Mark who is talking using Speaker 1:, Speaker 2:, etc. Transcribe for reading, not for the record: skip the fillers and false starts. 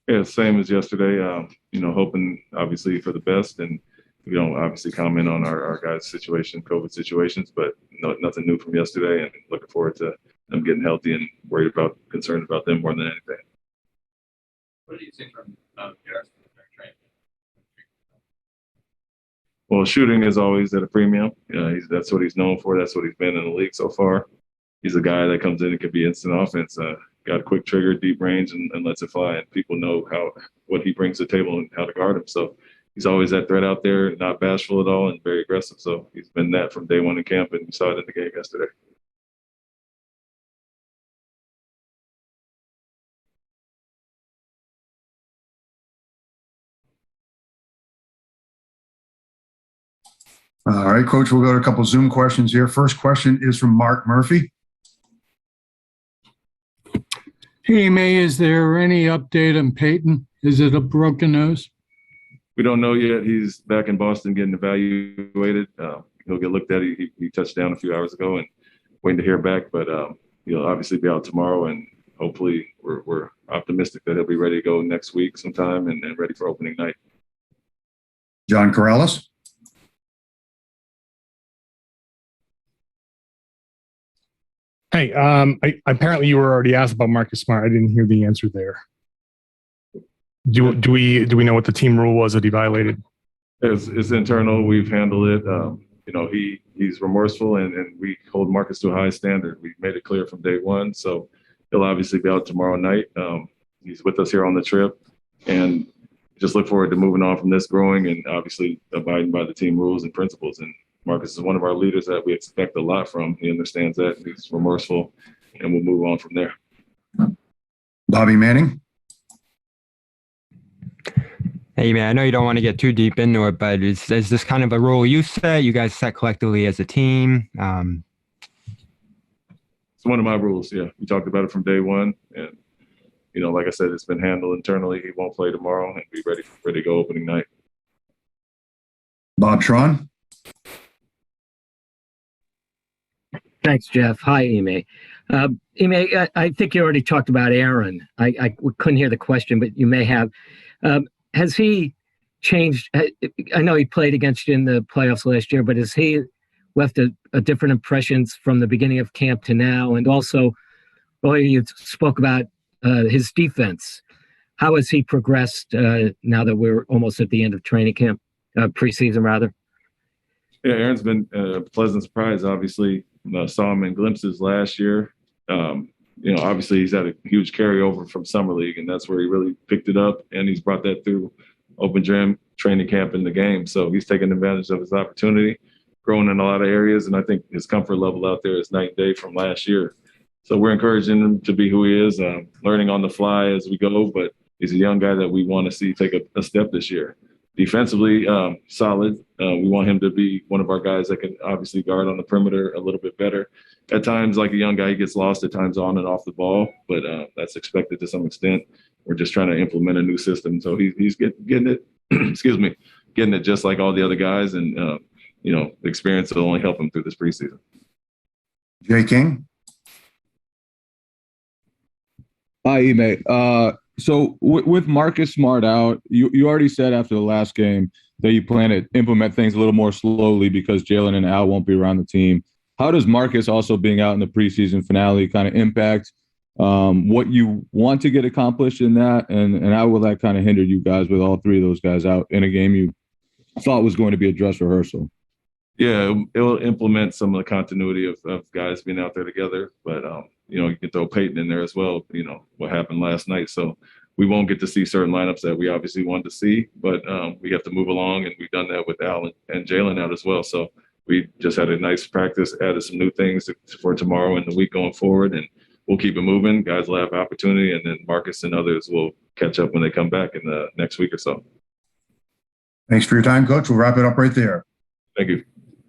Speaker 1: Yeah, same as yesterday. Hoping obviously for the best, and we don't obviously comment on our guys' situation, COVID situations, but nothing new from yesterday, and looking forward to them getting healthy and concerned about them more than anything.
Speaker 2: What do you think from Garrison during training?
Speaker 1: Well, shooting is always at a premium. That's what he's known for. That's what he's been in the league so far. He's a guy that comes in and can be instant offense. Got a quick trigger, deep range, and lets it fly. And people know what he brings to the table and how to guard him. So he's always that threat out there, not bashful at all, and very aggressive. So he's been that from day one in camp, and you saw it in the game yesterday.
Speaker 3: All right, Coach, we'll go to a couple of Zoom questions here. First question is from Mark Murphy.
Speaker 4: Hey, Ime, is there any update on Payton? Is it a broken nose?
Speaker 1: We don't know yet. He's back in Boston getting evaluated. He'll get looked at. He touched down a few hours ago and waiting to hear back. But he'll obviously be out tomorrow, and hopefully we're optimistic that he'll be ready to go next week sometime and ready for opening night.
Speaker 3: John Corrales.
Speaker 5: Hey, apparently you were already asked about Marcus Smart. I didn't hear the answer there. Do we know what the team rule was that he violated?
Speaker 1: It's internal. We've handled it. He's remorseful, and we hold Marcus to a high standard. We made it clear from day one. So he'll obviously be out tomorrow night. He's with us here on the trip, and just look forward to moving on from this, growing, and obviously abiding by the team rules and principles. And Marcus is one of our leaders that we expect a lot from. He understands that. He's remorseful, and we'll move on from there.
Speaker 3: Bobby Manning.
Speaker 6: Hey, man, I know you don't want to get too deep into it, but is this kind of a rule you guys set collectively as a team?
Speaker 1: It's one of my rules, yeah. We talked about it from day one, and, like I said, it's been handled internally. He won't play tomorrow and be ready to go opening night.
Speaker 3: Bob Tron.
Speaker 7: Thanks, Jeff. Hi, Ime. Ime, I think you already talked about Aaron. I couldn't hear the question, but you may have. Has he changed? I know he played against you in the playoffs last year, but has he left a different impressions from the beginning of camp to now? And also, earlier you spoke about his defense. How has he progressed now that we're almost at the end of training camp, preseason rather?
Speaker 1: Yeah, Aaron's been a pleasant surprise. Obviously, saw him in glimpses last year. Obviously he's had a huge carryover from summer league, and that's where he really picked it up, and he's brought that through open gym, training camp, in the game. So he's taken advantage of his opportunity, growing in a lot of areas, and I think his comfort level out there is night and day from last year. So we're encouraging him to be who he is, learning on the fly as we go, but he's a young guy that we want to see take a step this year. Defensively, solid. We want him to be one of our guys that can obviously guard on the perimeter a little bit better. At times, like a young guy, he gets lost at times on and off the ball, but that's expected to some extent. We're just trying to implement a new system. So he's getting it, getting it just like all the other guys. And, the experience will only help him through this preseason.
Speaker 3: Jay King.
Speaker 8: Hi, Ime. So with Marcus Smart out, you already said after the last game that you plan to implement things a little more slowly because Jalen and Al won't be around the team. How does Marcus also being out in the preseason finale kind of impact what you want to get accomplished in that? And how will that kind of hinder you guys with all three of those guys out in a game you thought was going to be a dress rehearsal?
Speaker 1: Yeah, it will implement some of the continuity of guys being out there together. But, you can throw Payton in there as well, what happened last night. So we won't get to see certain lineups that we obviously want to see, but we have to move along, and we've done that with Al and Jalen out as well. So we just had a nice practice, added some new things for tomorrow and the week going forward, and we'll keep it moving. Guys will have opportunity, and then Marcus and others will catch up when they come back in the next week or so.
Speaker 3: Thanks for your time, Coach. We'll wrap it up right there.
Speaker 1: Thank you.